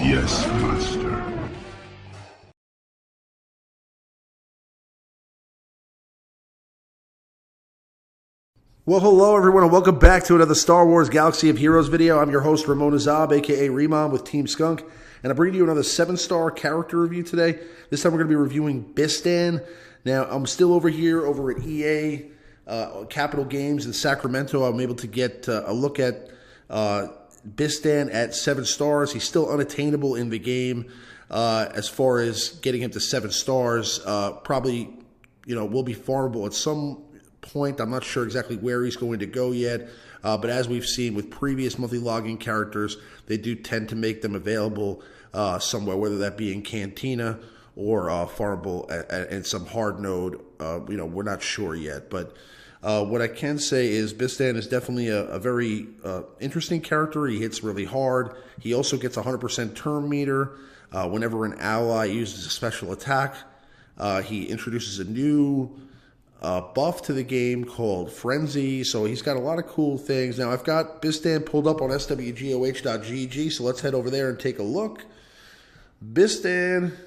Yes, master. Well, hello everyone, and welcome back to another Star Wars Galaxy of Heroes video. I'm your host, Remon Azab, aka Remon with TeamSkunk, and I'm bringing you another 7-star character review today. This time we're going to be reviewing Bistan. Now, I'm still over here over at EA Capital Games in Sacramento. I'm able to get a look at Bistan at 7 stars. He's still unattainable in the game as far as getting him to 7 stars. Probably, will be farmable at some point. I'm not sure exactly where he's going to go yet, but as we've seen with previous monthly login characters, they do tend to make them available somewhere, whether that be in Cantina or farmable at some hard node. We're not sure yet, but what I can say is Bistan is definitely a very interesting character. He hits really hard. He also gets 100% turn meter whenever an ally uses a special attack. He introduces a new buff to the game called Frenzy, so he's got a lot of cool things. Now, I've got Bistan pulled up on swgoh.gg, so let's head over there and take a look. Bistan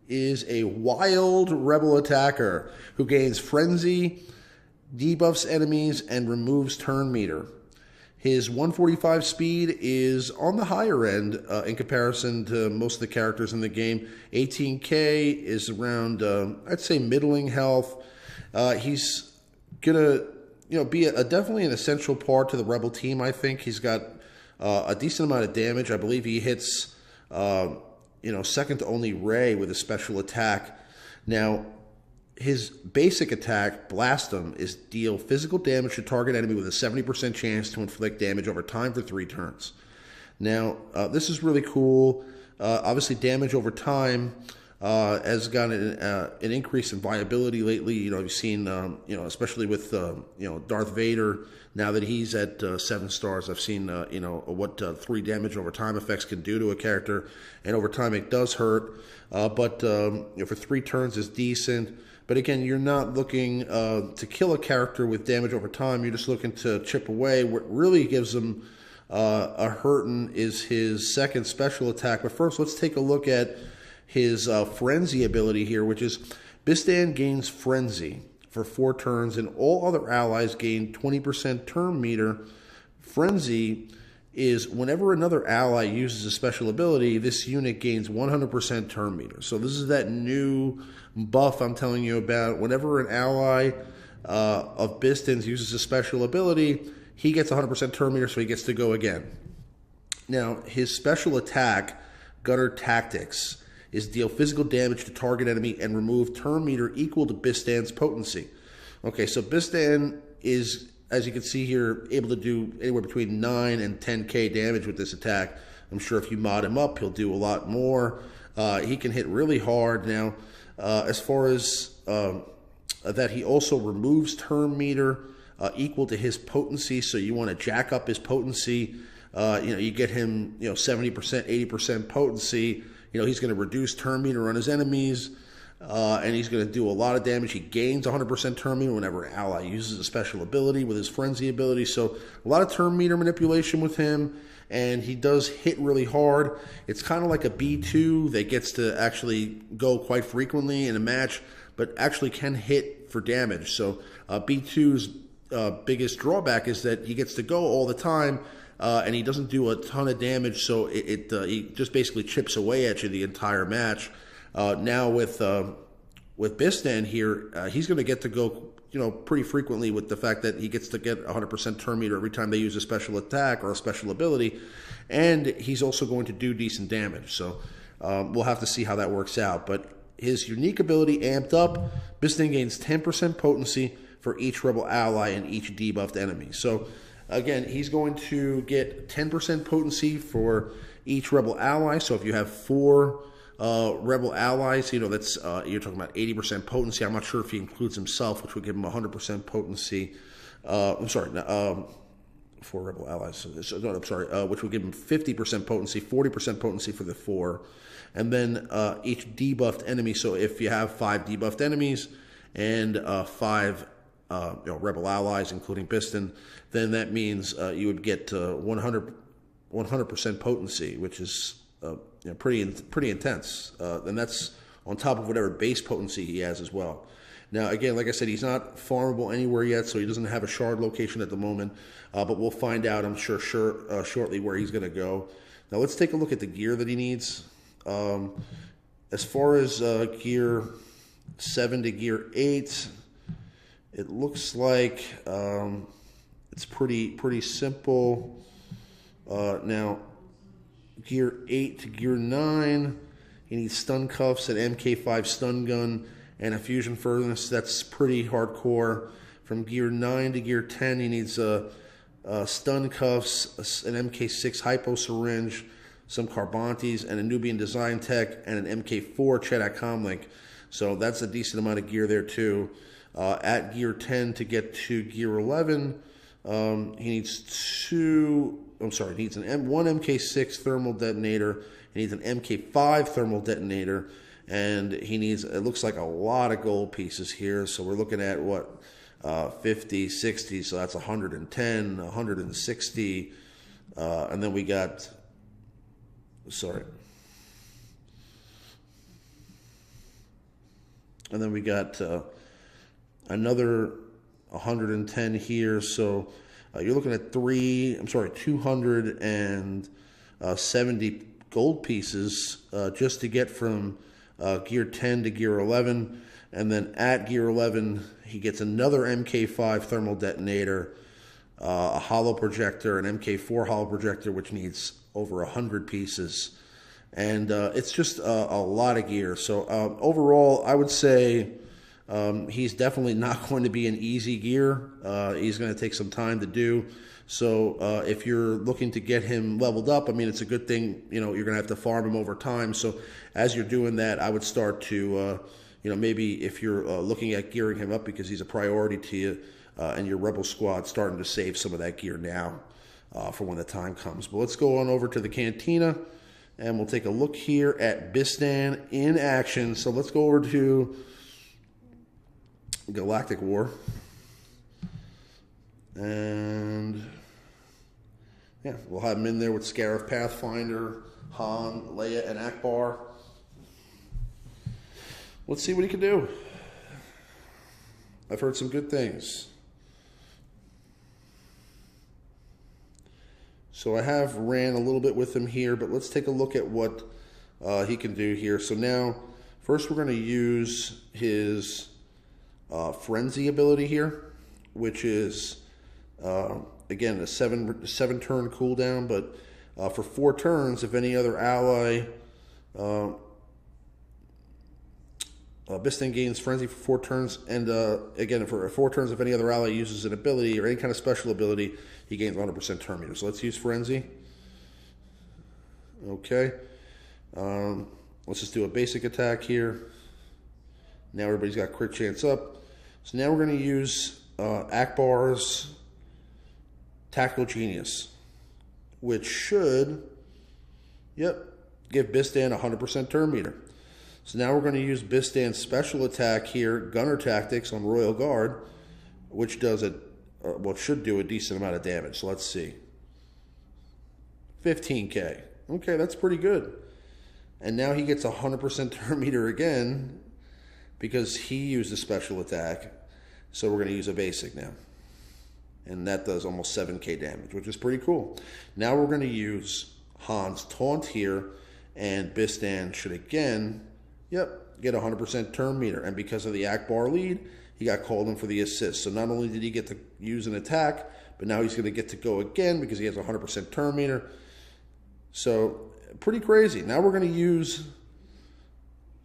is a wild rebel attacker who gains Frenzy, debuffs enemies, and removes turn meter. His 145 speed is on the higher end in comparison to most of the characters in the game. 18k is around, I'd say, middling health. He's gonna, be definitely an essential part to the Rebel team. I think he's got a decent amount of damage. I believe he hits, second to only Rey with a special attack. Now, his basic attack, Blast Him, is deal physical damage to target enemy with a 70% chance to inflict damage over time for 3 turns. Now, this is really cool. Obviously, damage over time has gotten an increase in viability lately. You've seen, especially with, Darth Vader, now that he's at 7 stars, I've seen, what 3 damage over time effects can do to a character. And over time, it does hurt. But for 3 turns is decent. But again, you're not looking to kill a character with damage over time. You're just looking to chip away. What really gives him a hurting is his second special attack. But first, let's take a look at his Frenzy ability here, which is Bistan gains Frenzy for 4 turns, and all other allies gain 20% turn meter. Frenzy is whenever another ally uses a special ability, this unit gains 100% turn meter. So this is that new buff I'm telling you about. Whenever an ally of Bistan's uses a special ability, he gets 100% turn meter, so he gets to go again. Now, his special attack, Gutter Tactics, is deal physical damage to target enemy and remove turn meter equal to Bistan's potency. Okay, so Bistan is, as you can see here, able to do anywhere between 9 and 10k damage with this attack. I'm sure if you mod him up, he'll do a lot more. He can hit really hard. Now, as far as that, he also removes turn meter equal to his potency, so you want to jack up his potency. You get him 70%, 80% potency. He's going to reduce turn meter on his enemies, and he's going to do a lot of damage. He gains 100% turn meter whenever an ally uses a special ability with his Frenzy ability. So a lot of turn meter manipulation with him, and he does hit really hard. It's kind of like a B2 that gets to actually go quite frequently in a match, but actually can hit for damage. So B2's biggest drawback is that he gets to go all the time, and he doesn't do a ton of damage, so he just basically chips away at you the entire match. Now with Bistan here, he's going to get to go pretty frequently with the fact that he gets to get 100% turn meter every time they use a special attack or a special ability, and he's also going to do decent damage. So we'll have to see how that works out. But his unique ability amped up, Bistan gains 10% potency for each rebel ally and each debuffed enemy. So again, he's going to get 10% potency for each rebel ally. So if you have 4 rebel allies, that's you're talking about 80% potency. I'm not sure if he includes himself, which would give him 100% potency. I'm sorry, 4 rebel allies. No, I'm sorry, which would give him 50% potency, 40% potency for the 4, and then each debuffed enemy. So if you have 5 debuffed enemies and 5 rebel allies, including Bistan, then that means you would get 100 100% potency, which is pretty intense, and that's on top of whatever base potency he has as well. Now, again, like I said, he's not farmable anywhere yet, so he doesn't have a shard location at the moment, but we'll find out, I'm sure, shortly where he's going to go. Now, let's take a look at the gear that he needs. As far as gear 7 to gear 8, it looks like it's pretty simple. Now, gear 8 to gear 9, he needs stun cuffs, an MK5 stun gun, and a fusion furnace. That's pretty hardcore. From gear 9 to gear 10, he needs stun cuffs, an MK6 hypo syringe, some Carbontes, and a Nubian design tech, and an MK4 Chedak comlink. So that's a decent amount of gear there too. At gear 10 to get to gear 11, he needs one MK6 thermal detonator. He needs an MK5 thermal detonator, and he needs, it looks like, a lot of gold pieces here. So we're looking at what, 50, 60, so that's 110, 160, and then we got, and then we got another 110 here. So you're looking at 270 gold pieces just to get from gear 10 to gear 11. And then at gear 11, he gets another MK5 thermal detonator, a hollow projector, an MK4 hollow projector, which needs over 100 pieces. And it's just a lot of gear. So overall, I would say he's definitely not going to be an easy gear. He's going to take some time to do. So if you're looking to get him leveled up, I mean, it's a good thing, you're going to have to farm him over time. So as you're doing that, I would start to, maybe if you're looking at gearing him up because he's a priority to you and your Rebel squad, starting to save some of that gear now for when the time comes. But let's go on over to the Cantina, and we'll take a look here at Bistan in action. So let's go over to Galactic War. And yeah, we'll have him in there with Scarif Pathfinder, Han, Leia, and Akbar. Let's see what he can do. I've heard some good things. So I have ran a little bit with him here, but let's take a look at what he can do here. So now, first we're going to use his Frenzy ability here, which is, again, a seven turn cooldown, but for 4 turns, if any other ally, Bistan gains Frenzy for 4 turns, and again, for 4 turns, if any other ally uses an ability or any kind of special ability, he gains 100% turn meter. So let's use Frenzy. Okay. Let's just do a basic attack here. Now everybody's got crit chance up. So now we're going to use Akbar's Tactical Genius, which should, give Bistan 100% turn meter. So now we're going to use Bistan's special attack here, Gunner Tactics on Royal Guard, which does should do a decent amount of damage. So let's see. 15k. Okay, that's pretty good. And now he gets 100% turn meter again because he used a special attack. So we're going to use a basic now. And that does almost 7k damage, which is pretty cool. Now we're going to use Han's Taunt here, and Bistan should again, get 100% turn meter. And because of the Akbar lead, he got called in for the assist. So not only did he get to use an attack, but now he's going to get to go again because he has 100% turn meter. So pretty crazy. Now we're going to use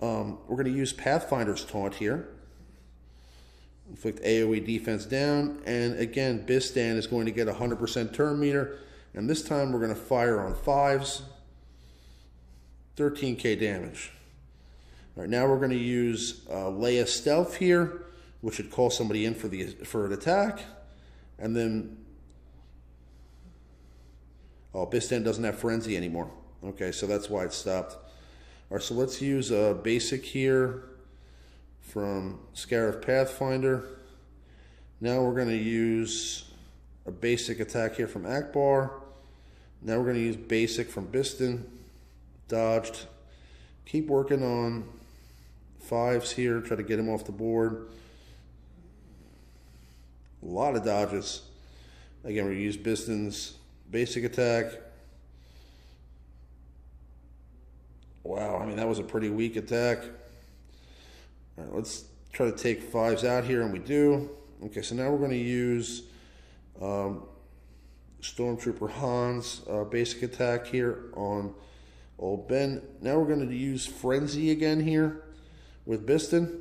Pathfinder's Taunt here. Inflict AoE defense down, and again, Bistan is going to get 100% turn meter, and this time we're going to fire on 5s, 13k damage. All right, now we're going to use Leia Stealth here, which should call somebody in for an attack, and then Bistan doesn't have Frenzy anymore. Okay, so that's why it stopped. All right, so let's use a basic here from Scarif Pathfinder. Now we're going to use a basic attack here from Akbar. Now we're going to use basic from Bistan. Dodged. Keep working on 5s here. Try to get him off the board. A lot of dodges. Again, we use Bistan's basic attack. Wow, I mean, that was a pretty weak attack. All right, let's try to take 5s out here, and we do. Okay, so now we're going to use Stormtrooper Han's basic attack here on old Ben. Now we're going to use Frenzy again here with Bistan.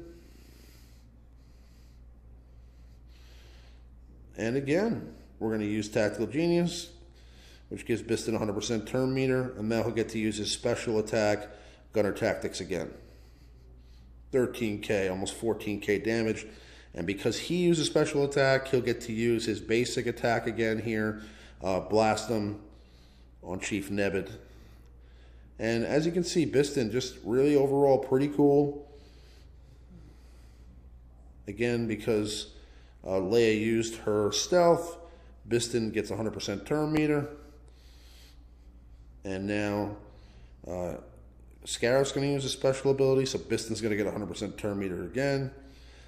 And again, we're going to use Tactical Genius, which gives Bistan 100% turn meter, and now he'll get to use his special attack, Gunner Tactics again. 13k, almost 14k damage. And because he uses special attack, he'll get to use his basic attack again here, blast him on Chief Nebid. And as you can see, Bistan just really overall pretty cool. Again, because Leia used her stealth, Bistan gets 100% turn meter. And now Scarif's going to use a special ability, so Bistan's going to get 100% turn meter again.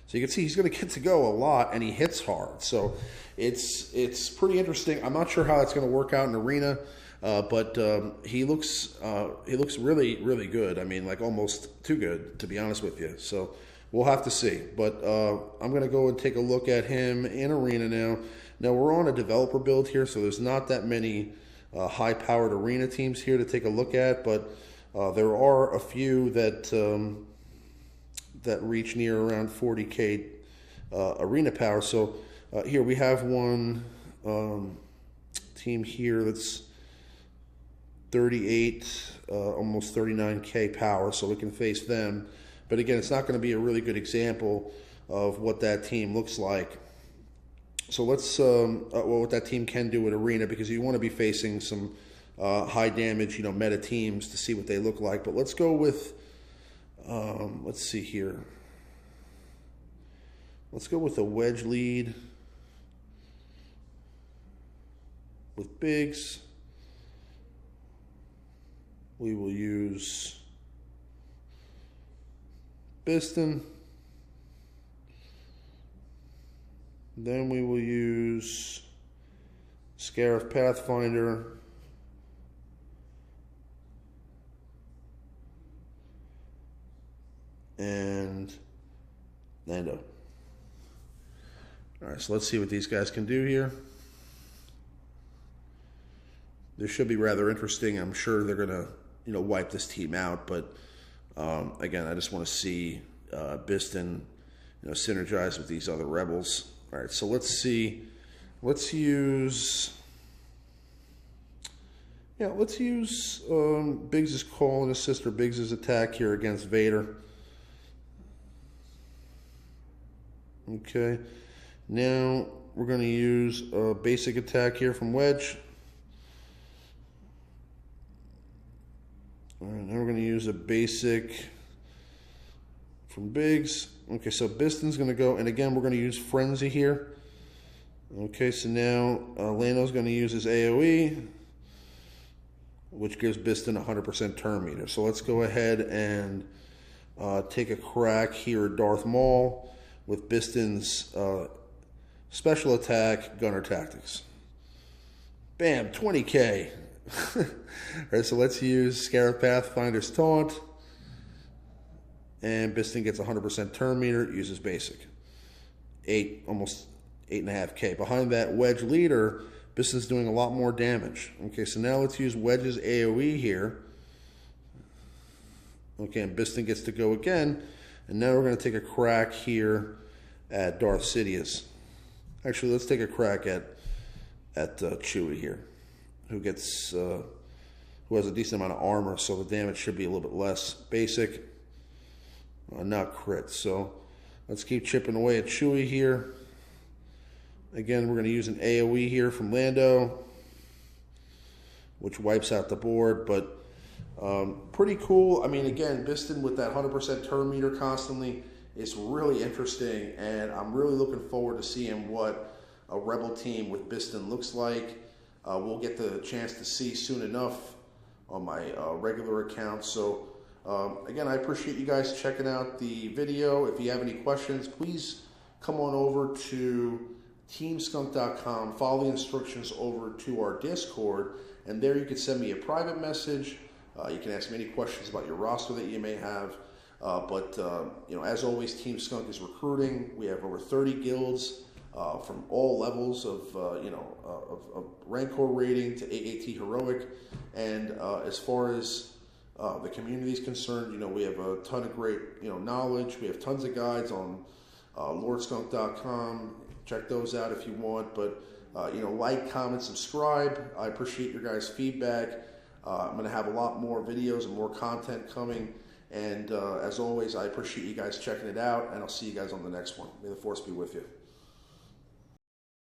So you can see he's going to get to go a lot, and he hits hard. So it's pretty interesting. I'm not sure how it's going to work out in Arena, but he looks really, really good. I mean, like almost too good, to be honest with you. So we'll have to see. But I'm going to go and take a look at him in Arena now. Now, we're on a developer build here, so there's not that many high-powered Arena teams here to take a look at, but there are a few that that reach near around 40k arena power. So here we have one team here that's 38, almost 39k power, so we can face them. But again, it's not going to be a really good example of what that team looks like. So let's, well, what that team can do at Arena, because you want to be facing some high damage, meta teams to see what they look like. But let's go with, let's see here. Let's go with a wedge lead with Biggs. We will use Bistan. Then we will use Scarif Pathfinder. And Lando. All right, so let's see what these guys can do here. This should be rather interesting. I'm sure they're gonna, wipe this team out. But again, I just want to see Bistan, synergize with these other rebels. All right, so let's see. Let's use. Yeah, let's use Biggs' call and assist or Biggs' attack here against Vader. Okay, now we're going to use a basic attack here from Wedge. All right, now we're going to use a basic from Biggs. Okay, so Bistan's going to go, and again, we're going to use Frenzy here. Okay, so now Lando's going to use his AoE, which gives Bistan 100% turn meter. So let's go ahead and take a crack here at Darth Maul with Bistan's special attack, Gunner Tactics. Bam, 20k. All right, so let's use Scarif Pathfinder's Taunt. And Bistan gets 100% turn meter, uses basic. Almost 8.5k. Behind that Wedge leader, Bistan's doing a lot more damage. Okay, so now let's use Wedge's AoE here. Okay, and Bistan gets to go again. And now we're going to take a crack here at Darth Sidious. Actually, let's take a crack at Chewie here, who has a decent amount of armor, so the damage should be a little bit less. Basic, not crit. So let's keep chipping away at Chewie here. Again, we're going to use an AoE here from Lando, which wipes out the board, but pretty cool. I mean, again, Bistan with that 100% turn meter constantly is really interesting, and I'm really looking forward to seeing what a Rebel team with Bistan looks like. we'll get the chance to see soon enough on my regular account. So again, I appreciate you guys checking out the video. If you have any questions, please come on over to teamskunk.com, follow the instructions over to our Discord, and there you can send me a private message. You can ask me any questions about your roster that you may have. But as always, Team Skunk is recruiting. We have over 30 guilds from all levels of Rancor rating to AAT heroic. And as far as the community is concerned, we have a ton of great knowledge. We have tons of guides on lordskunk.com. Check those out if you want. But like, comment, subscribe. I appreciate your guys' feedback. I'm going to have a lot more videos and more content coming. And as always, I appreciate you guys checking it out, and I'll see you guys on the next one. May the force be with you.